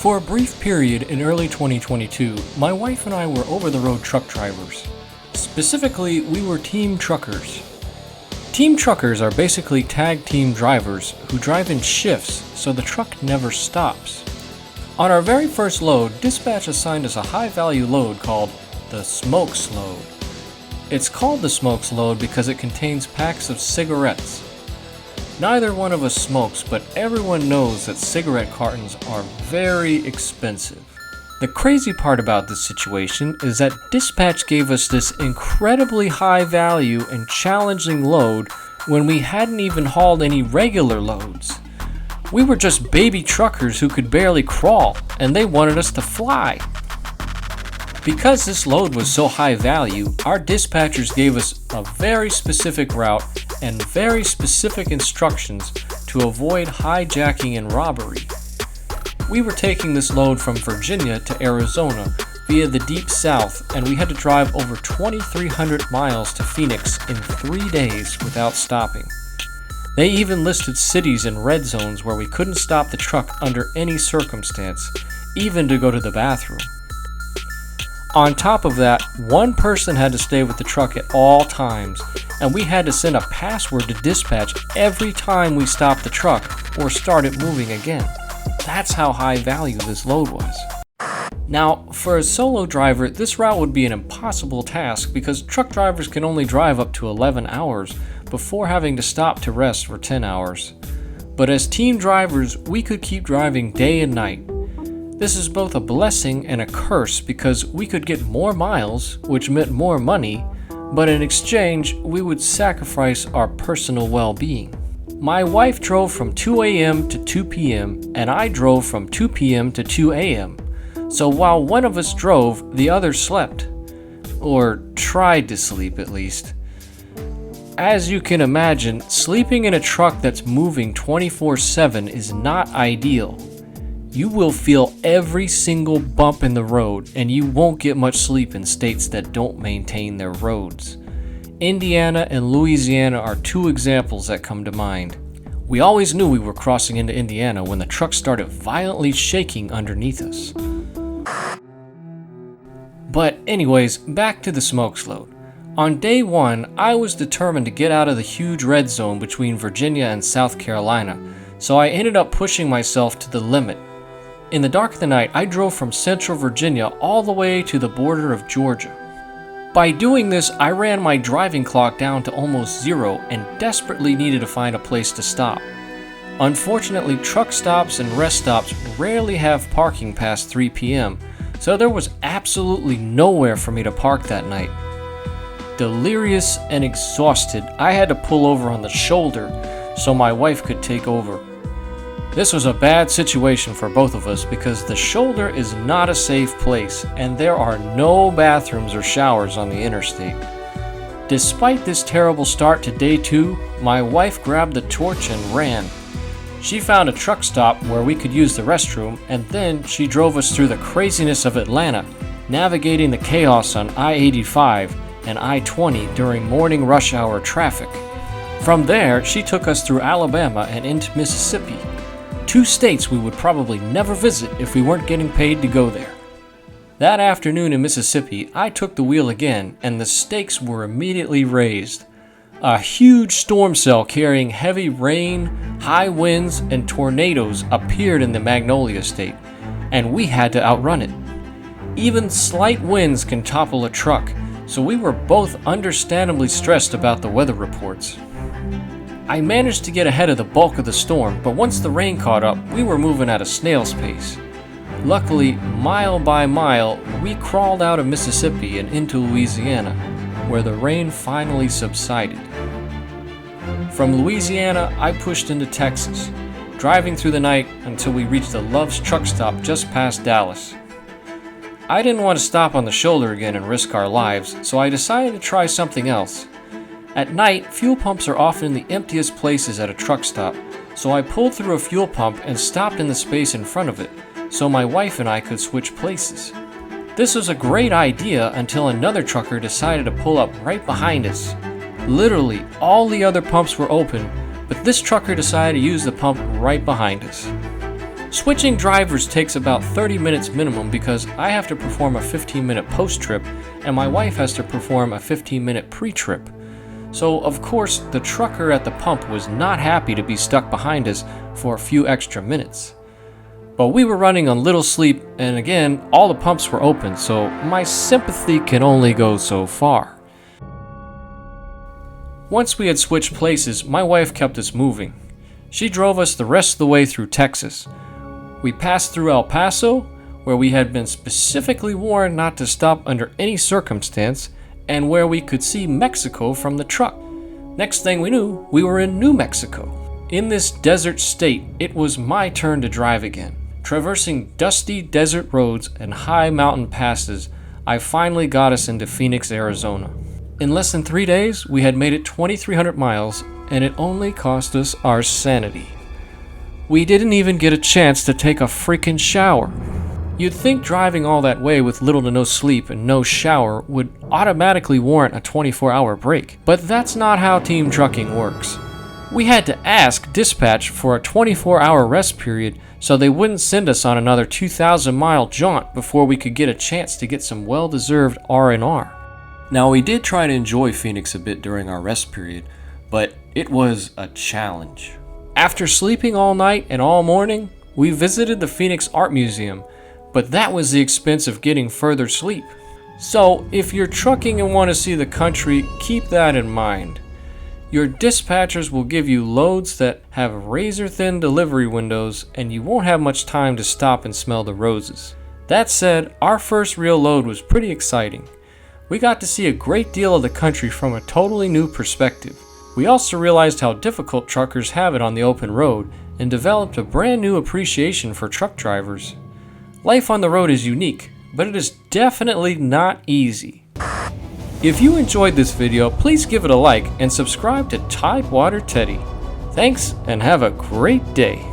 For a brief period in early 2022, my wife and I were over-the-road truck drivers. Specifically, we were team truckers. Team truckers are basically tag team drivers who drive in shifts so the truck never stops. On our very first load, dispatch assigned us a high-value load called the smokes load. It's called the smokes load because it contains packs of cigarettes. Neither one of us smokes, but everyone knows that cigarette cartons are very expensive. The crazy part about this situation is that dispatch gave us this incredibly high value and challenging load when we hadn't even hauled any regular loads. We were just baby truckers who could barely crawl, and they wanted us to fly. Because this load was so high value, our dispatchers gave us a very specific route and very specific instructions to avoid hijacking and robbery. We were taking this load from Virginia to Arizona via the Deep South, and we had to drive over 2,300 miles to Phoenix in 3 days without stopping. They even listed cities in red zones where we couldn't stop the truck under any circumstance, even to go to the bathroom. On top of that, one person had to stay with the truck at all times, and we had to send a password to dispatch every time we stopped the truck or started moving again. That's how high value this load was. Now, for a solo driver, this route would be an impossible task because truck drivers can only drive up to 11 hours before having to stop to rest for 10 hours. But as team drivers, we could keep driving day and night. This is both a blessing and a curse because we could get more miles, which meant more money, but in exchange, we would sacrifice our personal well-being. My wife drove from 2 a.m. to 2 p.m., and I drove from 2 p.m. to 2 a.m. So while one of us drove, the other slept. Or tried to sleep, at least. As you can imagine, sleeping in a truck that's moving 24/7 is not ideal. You will feel every single bump in the road, and you won't get much sleep in states that don't maintain their roads. Indiana and Louisiana are two examples that come to mind. We always knew we were crossing into Indiana when the truck started violently shaking underneath us. But anyways, back to the smokes load. On day one, I was determined to get out of the huge red zone between Virginia and South Carolina, so I ended up pushing myself to the limit. In the dark of the night, I drove from central Virginia all the way to the border of Georgia. By doing this, I ran my driving clock down to almost zero and desperately needed to find a place to stop. Unfortunately, truck stops and rest stops rarely have parking past 3 p.m., so there was absolutely nowhere for me to park that night. Delirious and exhausted, I had to pull over on the shoulder so my wife could take over. This was a bad situation for both of us because the shoulder is not a safe place and there are no bathrooms or showers on the interstate. Despite this terrible start to day 2, my wife grabbed the torch and ran. She found a truck stop where we could use the restroom, and then she drove us through the craziness of Atlanta, navigating the chaos on I-85 and I-20 during morning rush hour traffic. From there, she took us through Alabama and into Mississippi. 2 states we would probably never visit if we weren't getting paid to go there. That afternoon in Mississippi, I took the wheel again, and the stakes were immediately raised. A huge storm cell carrying heavy rain, high winds, and tornadoes appeared in the Magnolia State, and we had to outrun it. Even slight winds can topple a truck, so we were both understandably stressed about the weather reports. I managed to get ahead of the bulk of the storm, but once the rain caught up, we were moving at a snail's pace. Luckily, mile by mile, we crawled out of Mississippi and into Louisiana, where the rain finally subsided. From Louisiana, I pushed into Texas, driving through the night until we reached the Love's truck stop just past Dallas. I didn't want to stop on the shoulder again and risk our lives, so I decided to try something else. At night, fuel pumps are often in the emptiest places at a truck stop, so I pulled through a fuel pump and stopped in the space in front of it, so my wife and I could switch places. This was a great idea until another trucker decided to pull up right behind us. Literally, all the other pumps were open, but this trucker decided to use the pump right behind us. Switching drivers takes about 30 minutes minimum because I have to perform a 15-minute post-trip and my wife has to perform a 15-minute pre-trip. So of course the trucker at the pump was not happy to be stuck behind us for a few extra minutes. But we were running on little sleep, and again, all the pumps were open, so my sympathy can only go so far. Once we had switched places, my wife kept us moving. She drove us the rest of the way through Texas. We passed through El Paso, where we had been specifically warned not to stop under any circumstance, and where we could see Mexico from the truck. Next thing we knew, we were in New Mexico. In this desert state, it was my turn to drive again. Traversing dusty desert roads and high mountain passes, I finally got us into Phoenix, Arizona. In less than 3 days, we had made it 2,300 miles, and it only cost us our sanity. We didn't even get a chance to take a freaking shower. You'd think driving all that way with little to no sleep and no shower would automatically warrant a 24-hour break, but that's not how team trucking works. We had to ask dispatch for a 24-hour rest period so they wouldn't send us on another 2,000-mile jaunt before we could get a chance to get some well-deserved R&R. Now, we did try to enjoy Phoenix a bit during our rest period, but it was a challenge. After sleeping all night and all morning, we visited the Phoenix Art Museum, but that was the expense of getting further sleep. So, if you're trucking and want to see the country, keep that in mind. Your dispatchers will give you loads that have razor-thin delivery windows, and you won't have much time to stop and smell the roses. That said, our first real load was pretty exciting. We got to see a great deal of the country from a totally new perspective. We also realized how difficult truckers have it on the open road and developed a brand new appreciation for truck drivers. Life on the road is unique, but it is definitely not easy. If you enjoyed this video, please give it a like and subscribe to Tidewater Teddy. Thanks and have a great day.